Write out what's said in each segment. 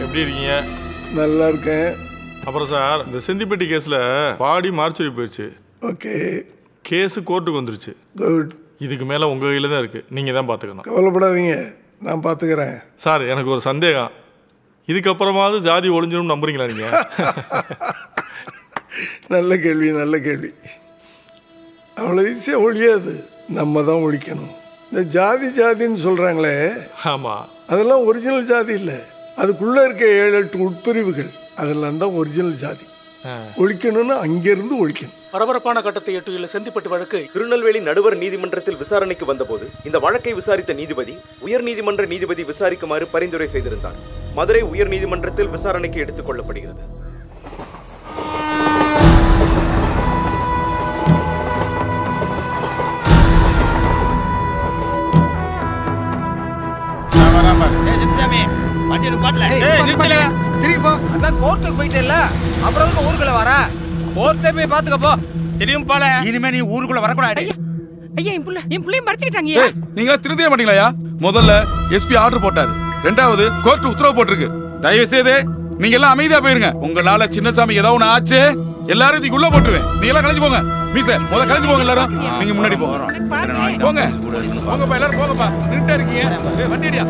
எப்படி இருக்கீங்க? நல்லா இருக்கேன். அப்புறம் சார், இந்த செந்திப்பட்டி கேஸில் பாடி மார்ச்சரி போயிடுச்சு. ஓகே. கேஸு கோர்ட்டுக்கு வந்துருச்சு. குட். இதுக்கு மேலே உங்கள் கையில் தான் இருக்குது, நீங்கள் தான் பார்த்துக்கணும். கவலைப்படாதீங்க, நான் பார்த்துக்கிறேன். சார், எனக்கு ஒரு சந்தேகம். இதுக்கப்புறமாவது ஜாதி ஒழிஞ்சிடும் நம்புறீங்களா நீங்கள்? நல்ல கேள்வி, நல்ல கேள்வி. அவ்வளோ ஈஸியாக ஒழியாது, நம்ம தான் ஒழிக்கணும். இந்த ஜாதி ஜாதின்னு சொல்கிறாங்களே, ஆமாம், அதெல்லாம் ஒரிஜினல் ஜாதி இல்லை. அதுக்குள்ளே இருக்க 7-8 உட்பிரிவுகள், அதெல்லாம் தான் ஒரிஜினல் ஜாதி. ஒழிக்கணும்னா அங்கிருந்து ஒழிக்கணும். பரபரப்பான கட்டத்தை எட்டியுள்ள செந்திப்பட்டு வழக்கு திருநெல்வேலி நடுவர் நீதிமன்றத்தில் விசாரணைக்கு வந்தபோது இந்த வழக்கை விசாரித்த நீதிபதி உயர் நீதிமன்ற நீதிபதி விசாரிக்குமாறு பரிந்துரை செய்திருந்தார். மதுரை உயர் நீதிமன்றத்தில் விசாரணைக்கு எடுத்துக் கொள்ளப்படுகிறது. இனிமே நீ ஊருக்குள்ள வரக்கூடாது. நீங்க திருந்தவே மாட்டீங்களா? முதல்ல எஸ்பி ஆர்டர் போட்டாரு, ரெண்டாவது கோர்ட் உத்தரவு போட்டிருக்கு. தயவு செய்து நீங்க எல்லாம் அமைதியா போயிருங்க. உங்களால சின்னசாமி ஏதாவது ஒண்ணு ஆச்சு, எல்லாரும் இதுக்கு உள்ள போட்டுருவேன். நீங்க எல்லாம் கலைஞ்சு போங்க. மீச முதல்ல கலைஞ்சு போங்க. எல்லாரும் நீங்க முன்னாடி போங்க. போங்க போங்கப்பா, எல்லாரும் போங்கப்பா. நின்னுட்டே இருக்கீங்க, வண்டி அடியா.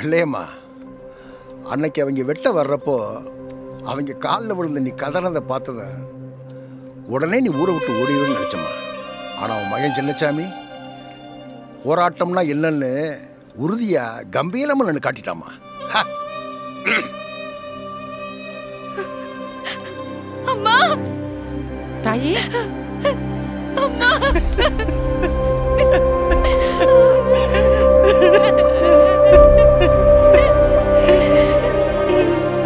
வெள்ளையம்மா, அன்னைக்கு அவங்க வெட்ட வர்றப்போ அவங்க காலில் விழுந்து நீ கதறதை பார்த்தத உடனே நீ ஊரை விட்டு ஓடிடுன்னு நினச்சம்மா. ஆனால் அவன் மகன் சின்னசாமி போராட்டம்னா என்னன்னு உறுதியா கம்பீரமா நின்று காட்டிட்டாமா. அம்மா, தாயே, அம்மா.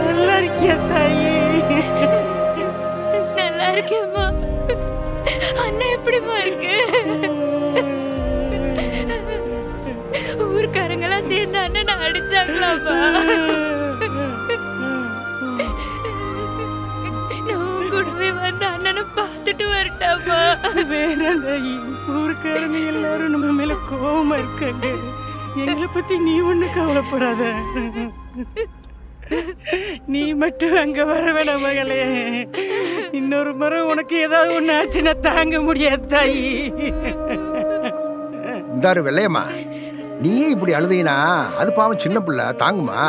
நல்லா இருக்கியா தாயே? நல்லா இருக்கேம்மா. அண்ணா எப்படிமா இருக்கு? ஊர்க்காரங்களாம் சேர்ந்து அண்ணனை அடிச்சாங்களாப்பா? நான் கூடவே வந்து அண்ணனை பார்த்துட்டு வரட்டாமா? வேணாம் தாயி, ஊருக்காரங்க எல்லாரும் நம்ம மேல கோவமா இருக்காங்க. எங்களை பத்தி நீ ஒண்ணு கவலைப்படாத. நீ மட்டும் அங்க வர வேணாம் மகளே. இன்னொரு முறை உனக்கு ஏதாவது ஒண்ணு ஆச்சுன்னா தாங்க முடியாது தாயி. இந்தாரு வெள்ளையம்மா, நீயே இப்படி அழுதீனா அது பாவம் சின்ன பிள்ளை தாங்குமா?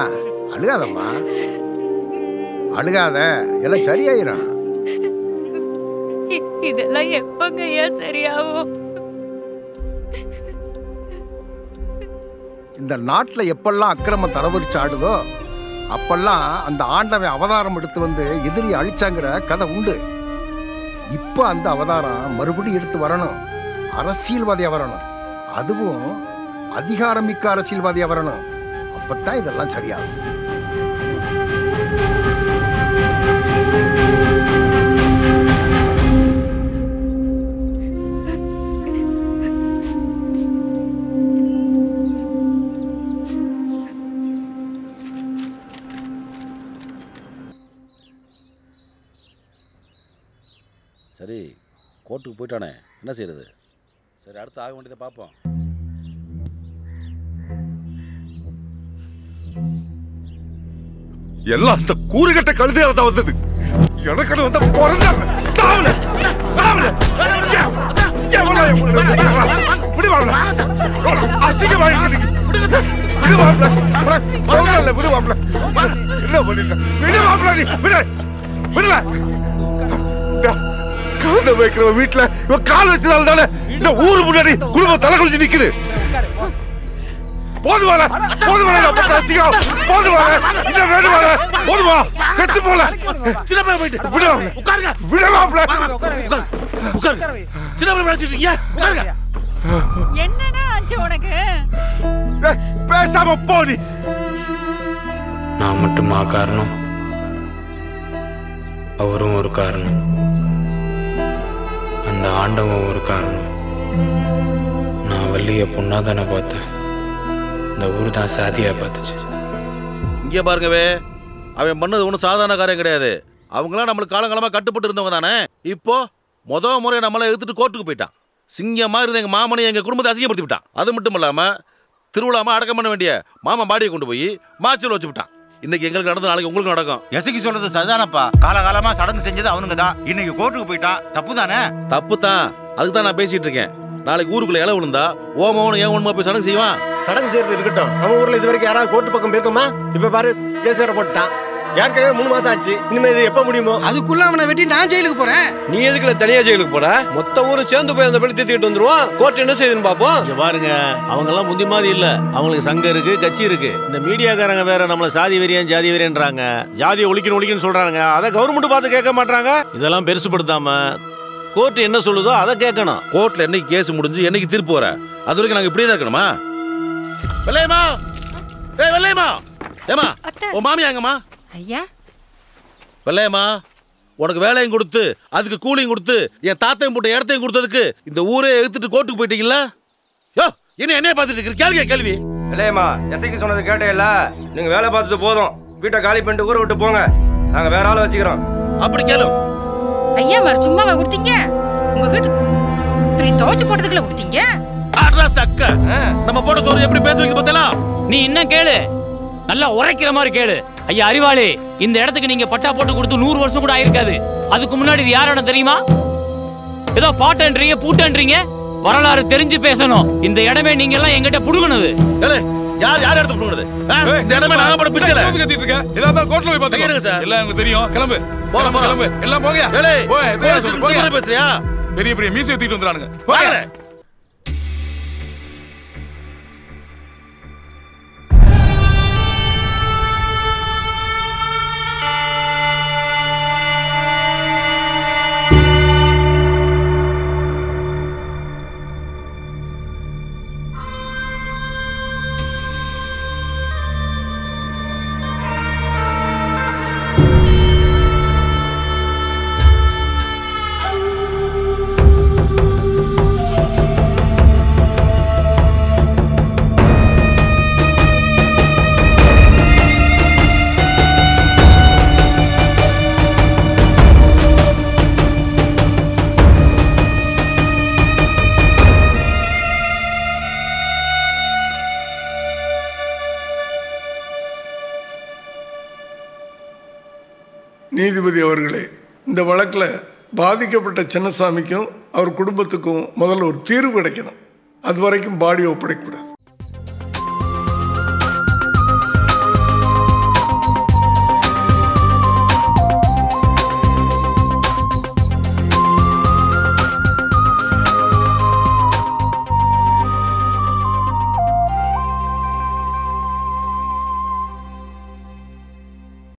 அழுகாதம்மா, அழுகாத, எல்லாம் சரியாயிரும். இதெல்லாம் எப்பங்க ஐயா சரியாகும்? இந்த நாட்டில் எப்பெல்லாம் அக்கிரமம் தரவரிச்சு ஆடுதோ அப்பெல்லாம் அந்த ஆண்டவன் அவதாரம் எடுத்து வந்து எதிரி அழிச்சாங்கிற கதை உண்டு. இப்போ அந்த அவதாரம் மறுபடியும் எடுத்து வரணும். அரசியல்வாதியா வரணும், அதுவும் அதிகாரமிக்க அரசியல்வாதியா வரணும். அப்பத்தான் இதெல்லாம் சரியாகும். சரி, கோர்ட்டுக்கு போயிட்டானே, என்ன செய்யறது? சரி, அடுத்து ஆக வேண்டியதை பார்ப்போம். எல்லாம் அந்த கூறுகட்ட கழுதையால தான் வந்தது. எனக்கு வந்த பிறந்த சாவல சாவல அசிங்கமாயிருக்கு. விடுவாப்ல விடுவாப்ல என்ன பண்ணிருக்க? விடுவாப்ல நீ விடு விடல. கழுத வைக்கிற வீட்டுல இவன் கால் வச்சதால தானே இந்த ஊரு முன்னாடி குடும்பம் தலை குளிச்சு நிக்குது. போதுவான போதுவான அசிங்கம் போதுவான இந்த வேணுவான போதுவா செத்து போல சின்ன பையன் போயிட்டு விடுவாப்ல உட்காருங்க. விடுவாப்ல உட்காருங்க. சின்ன பையன் பேசிட்டு இருக்கீங்க, உட்காருங்க. என்னன்னா ஆச்சு உனக்கு? பேசாம போ நீ. நான் மட்டுமா காரணம்? அவரும் ஒரு காரணம், அந்த ஆண்டவன் ஒரு காரணம். நான் வள்ளியை பொண்ணா தானே பார்த்தேன், இந்த ஊர் தான் சாதியா பார்த்துச்சு. இங்கே பாருங்கவே, அவன் பண்ணது ஒன்றும் சாதாரண காரியம் கிடையாது. அவங்களாம் நம்மளுக்கு காலங்காலமாக கட்டுப்பட்டு இருந்தவங்க தானே. இப்போ முறை நம்மளை எடுத்துட்டு கோர்ட்டுக்கு போயிட்டான். சிங்கமாக இருந்த எங்கள் மாமனை எங்கள் குடும்பத்தை அசிங்கப்படுத்தி விட்டான். அது மட்டும் இல்லாமல் திருவிழாமல் அடக்கம் பண்ண வேண்டிய மாமன் பாடியை கொண்டு போய் மாச்சல் வச்சு விட்டான். இன்னைக்கு எங்களுக்கு நடந்து நாளைக்கு உங்களுக்கு நடக்கும். எசைக்கு சொல்றது சரிதானப்பா. காலகாலமா சடங்கு செஞ்சது அவனுங்க தான். இன்னைக்கு கோர்ட்டுக்கு போயிட்டான். தப்பு தானே? தப்பு தான். அதுக்கு தான் நான் பேசிட்டு இருக்கேன். நாளைக்கு ஊருக்குள்ள இலை விழுந்தா ஓமோன்னு ஏன் ஒன்றுமா போய் சடங்கு செய்வான். சடங்கு செய்யறது இருக்கட்டும். நம்ம ஊர்ல இது வரைக்கும் யாராவது கோர்ட்டு பக்கம் போயிருக்கோமா? இப்ப பாரு, கேஸ் வேற போட்டான். ஏற்கனவே 3 மாசம் ஆச்சு. இனிமே இது எப்ப முடியுமோ? அதுக்குள்ள அவனை வெட்டி நான் ஜெயிலுக்கு போறேன். நீ எதுக்குல தனியா ஜெயிலுக்கு போற? மொத்த ஊரும் சேர்ந்து போய் அந்த படி தீர்த்திட்டு வந்துருவோம். கோர்ட் என்ன செய்யுதுன்னு பாப்போம். இங்க பாருங்க, அவங்க எல்லாம் முந்தி மாதிரி இல்ல. அவங்களுக்கு சங்கம் இருக்கு, கட்சி இருக்கு. இந்த மீடியாக்காரங்க வேற நம்மள சாதி வெறியன் ஜாதி வெறியன்றாங்க, ஜாதியை ஒழிக்கணும்னு சொல்றாங்க. அதை கவர்மெண்ட் பார்த்து கேட்க மாட்டாங்க. இதெல்லாம் பெருசுப்படுத்தாம கோர்ட் என்ன சொல்லுதோ அதை கேட்கணும். கோர்ட்ல என்னைக்கு கேஸ் முடிஞ்சு என்னைக்கு தீர்ப்பு வர, அது வரைக்கும் நாங்க இப்படியே தான் இருக்கணுமா? வெள்ளையம்மா, வெள்ளையம்மா, ஏமா உன் மாமியா எங்கம்மா? ஐயா வெள்ளையம்மா, உனக்கு வேலையும் கொடுத்து அதுக்கு கூலியும் கொடுத்து என் தாத்தையும் போட்ட இடத்தையும் கொடுத்ததுக்கு இந்த ஊரே எடுத்துட்டு கோர்ட்டுக்கு போயிட்டீங்களா? யோ, என்னைய பார்த்துட்டு இருக்கிற கேள்வி. இல்லையம்மா, எஸ்ஐக்கு சொன்னது கேட்டே இல்ல. நீங்க வேலை பார்த்துட்டு போதும், வீட்டை காலி பண்ணிட்டு ஊரை விட்டு போங்க. நாங்க வேற ஆளை வச்சுக்கிறோம். அப்படி கேளு. ஐயா மறு சும்மாவா கொடுத்தீங்க? உங்க வீட்டு துணி துவைச்சு போட்டதுக்குள்ள கொடுத்தீங்க. அட்ரா சக்க, நம்ம போட்ட சோறு எப்படி பேச வைக்க பார்த்தலாம். நீ இன்னும் கேளு, நல்லா உரைக்கிற மாதிரி கேளு. ஐயா அறிவாளி, இந்த இடத்துக்கு நீங்க பட்டா போட்டு கொடுத்து 100 வருஷம் கூட ஆயிருக்காது. அதுக்கு முன்னாடி இது யாரான தெரியுமா? ஏதோ பாட்டன்றீங்க பூட்டன்றீங்க, வரலாறு தெரிஞ்சு பேசணும். இந்த இடமே நீங்க எல்லாம் எங்கிட்ட புடுங்குனது. யார் இடத்த புடுங்குனது? இந்த இடமே நாங்க போட பிச்சல கத்திட்டு இருக்க. எல்லாம் கோர்ட்ல போய் பாத்துக்கங்க சார். எல்லாம் உங்களுக்கு தெரியும். கிளம்பு. போறோம் கிளம்பு. எல்லாம் போங்க. போய் பேசுறியா? பெரிய பெரிய மீசை ஏத்திட்டு வந்துறானுங்க. போங்க. நீதிபதி அவர்களே, இந்த வழக்கில் பாதிக்கப்பட்ட சின்னசாமிக்கும் அவர் குடும்பத்துக்கும் முதல்ல ஒரு தீர்வு கிடைக்கணும். அது வரைக்கும் பாடியை ஒப்படைக்கக்கூடாது.